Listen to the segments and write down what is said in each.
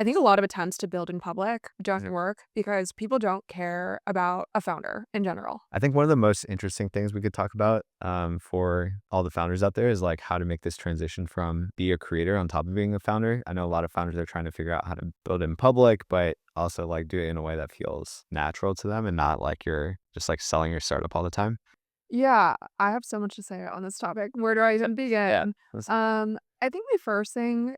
I think a lot of attempts to build in public doesn't work because people don't care about a founder in general. I think one of the most interesting things we could talk about for all the founders out there is like how to make this transition from be a creator on top of being a founder. I know a lot of founders are trying to figure out how to build in public, but also like do it in a way that feels natural to them and not like you're just like selling your startup all the time. Yeah, I have so much to say on this topic. Where do I even Yeah. begin? I think the first thing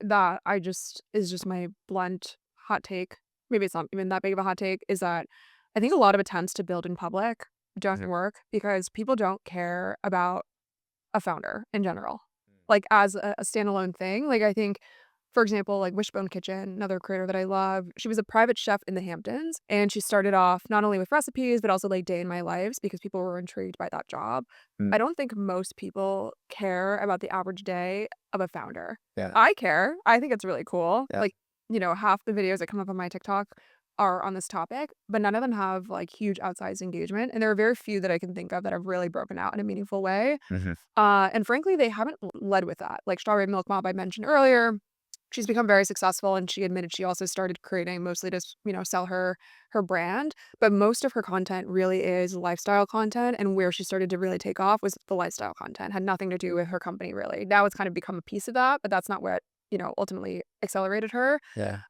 that I just is just my blunt hot take. Maybe it's not even that big of a hot take, is that I think a lot of attempts to build in public doesn't work because people don't care about a founder in general. Like, as a standalone thing, like, I think, for example, like, Wishbone Kitchen, another creator that I love, she was a private chef in the Hamptons, and she started off not only with recipes, but also, like, day in my lives because people were intrigued by that job. Mm, I don't think most people care about the average day of a founder. yeah. I care. I think it's really cool. Yeah. Like, half the videos that come up on my TikTok are on this topic, but none of them have, like, huge outsized engagement, and there are very few that I can think of that have really broken out in a meaningful way. Hmm. And frankly, they haven't led with that. Like Strawberry Milk Mob I mentioned earlier, she's become very successful, and she admitted she also started creating mostly to sell her brand, but most of her content really is lifestyle content, and where she started to really take off was the lifestyle content. Had nothing to do with her company really. Now it's kind of become a piece of that, but that's not what ultimately accelerated her. Yeah.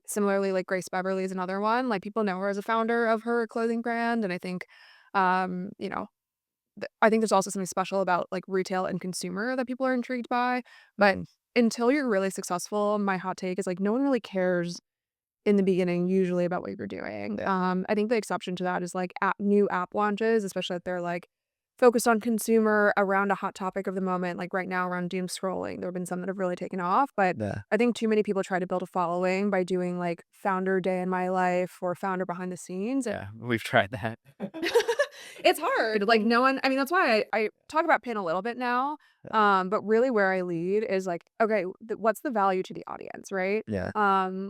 Similarly, like Grace Beverly is another one. Like, people know her as a founder of her clothing brand, and I think um you know I think there's also something special about, like, retail and consumer that people are intrigued by, but Mm, until you're really successful, my hot take is, like, no one really cares in the beginning usually about what you're doing. yeah. I think the exception to that is, like, new app launches, especially if they're, like, focused on consumer around a hot topic of the moment, like, right now around doom scrolling. There have been some that have really taken off, but Yeah. I think too many people try to build a following by doing, like, founder day in my life or founder behind the scenes. Yeah. We've tried that. It's hard, like, no one I mean, that's why I talk about Pin a little bit now, but really where I lead is, like, okay, what's the value to the audience, right? Yeah.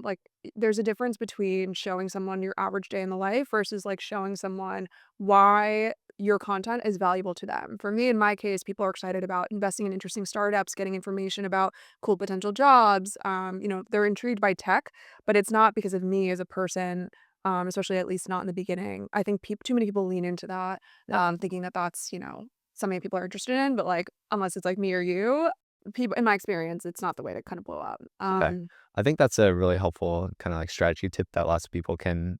Like, there's a difference between showing someone your average day in the life versus, like, showing someone why your content is valuable to them. For me, in my case, people are excited about investing in interesting startups, getting information about cool potential jobs, they're intrigued by tech, but it's not because of me as a person, especially at least not in the beginning. I think too many people lean into that, Yeah. thinking that that's, something people are interested in, but, like, unless it's, like, me or you, people in my experience, it's not the way to kinda blow up. Okay. I think that's a really helpful kind of like strategy tip that lots of people can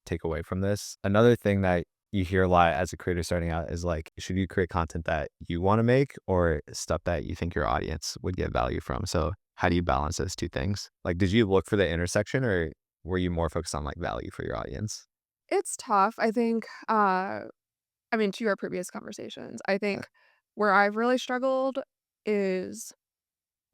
take away from this. Another thing that you hear a lot as a creator starting out is like, should you create content that you want to make or stuff that you think your audience would get value from? So how do you balance those two things? Like, did you look for the intersection or were you more focused on like value for your audience? It's tough, I think, I mean, to our previous conversations, I Uh, think where I've really struggled is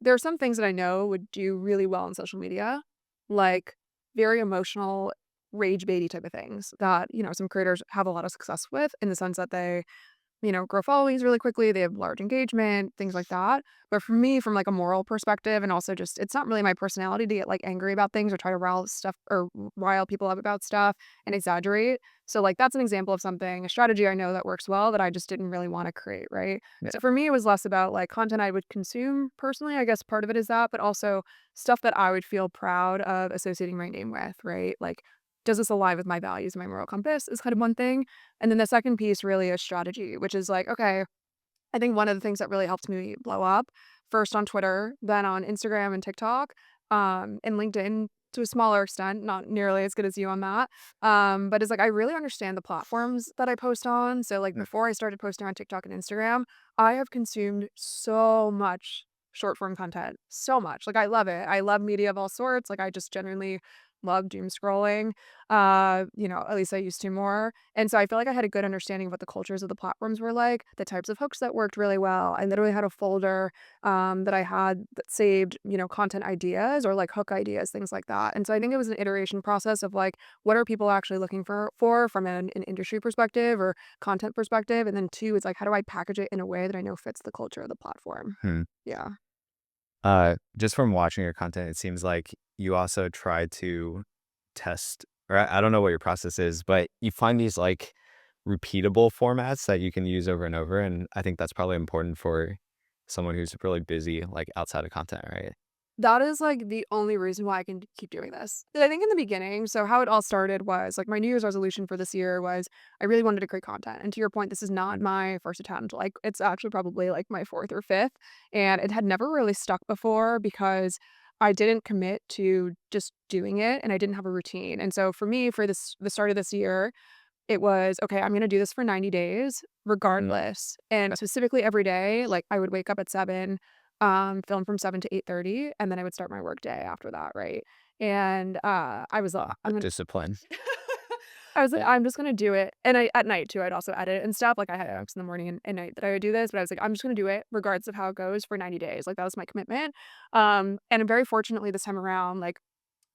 there are some things that I know would do really well on social media, like very emotional, rage baity type of things that, some creators have a lot of success with in the sense that they grow followings really quickly. They have large engagement, things like that. But for me, from like a moral perspective, and also just it's not really my personality to get like angry about things or try to rile people up about stuff and exaggerate. So like that's an example of something, a strategy I know that works well that I just didn't really want to create, right? yeah. So for me, it was less about like content I would consume personally. I guess part of it is that, but also stuff that I would feel proud of associating my name with, right? Like, does this align with my values and my moral compass is kind of one thing. And then the second piece really is strategy, which is like, okay, I think one of the things that really helped me blow up, first on Twitter, then on Instagram and TikTok, and LinkedIn to a smaller extent, not nearly as good as you on that. But it's like I really understand the platforms that I post on. So like Mm, before I started posting on TikTok and Instagram, I have consumed so much short form content. So much. Like, I love it. I love media of all sorts. Like, I just genuinely love doom scrolling. At least I used to more. And so I feel like I had a good understanding of what the cultures of the platforms were like, the types of hooks that worked really well. I literally had a folder that I had that saved, content ideas or like hook ideas, things like that. And so I think it was an iteration process of like, what are people actually looking for from an industry perspective or content perspective? And then two, it's like, how do I package it in a way that I know fits the culture of the platform? hmm. Yeah. Just from watching your content, it seems like you also try to test, or I don't know what your process is, but you find these like repeatable formats that you can use over and over. And I think that's probably important for someone who's really busy, like outside of content, right? That is, like, the only reason why I can keep doing this. And I think in the beginning, so how it all started was, like, my New Year's resolution for this year was I really wanted to create content, and to your point, this is not my first attempt, like, it's actually probably, like, my 4th or 5th, and it had never really stuck before because I didn't commit to just doing it, and I didn't have a routine, and so for me, for the start of this year, it was, "Okay, I'm gonna do this for 90 days regardless," and specifically every day, like, I would wake up at 7, film from 7 to 8:30, and then I would start my work day after that, right? And, I was like, "I'm gonna" Discipline. I was like, "I'm just gonna do it," and I at night too, I'd also edit and stuff, like, I had apps in the morning and night that I would do this, but I was like, "I'm just gonna do it regardless of how it goes for 90 days," like, that was my commitment, and very fortunately this time around, like,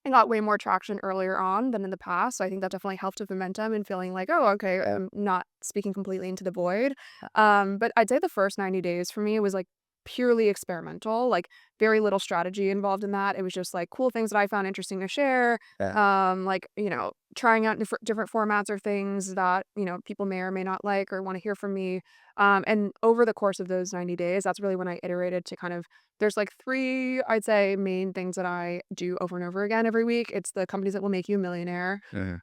I got way more traction earlier on than in the past, so I think that definitely helped with momentum and feeling like, "Oh, okay, I'm not speaking completely into the void." But I'd say the first 90 days for me was, like, purely experimental, like, very little strategy involved in that. It was just, like, cool things that I found interesting to share, Yeah. like, trying out different formats or things that, people may or may not like or wanna hear from me. And over the course of those 90 days, that's really when I iterated to kind of there's, like, 3, I'd say, main things that I do over and over again every week. It's the companies that will make you a millionaire. Mhm.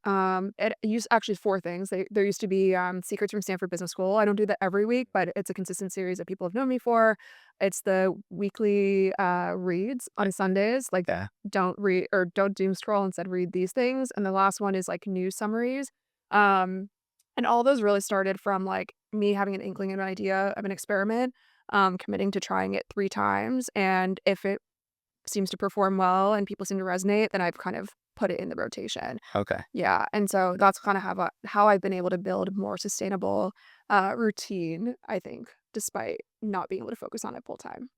It used actually 4 things. There used to be, Secrets from Stanford Business School. I don't do that every week, but it's a consistent series that people have known me for. It's the weekly, reads on Sundays, like, Yeah. don't read or don't doom scroll, instead read these things, and the last one is, like, news summaries. Um, and all those really started from, like, me having an inkling and an idea of an experiment, committing to trying it 3 times, and if it seems to perform well and people seem to resonate, then I've kind of put it in the rotation. Okay. Yeah, and so that's kinda how I've been able to build more sustainable, routine, I think, despite not being able to focus on it full time.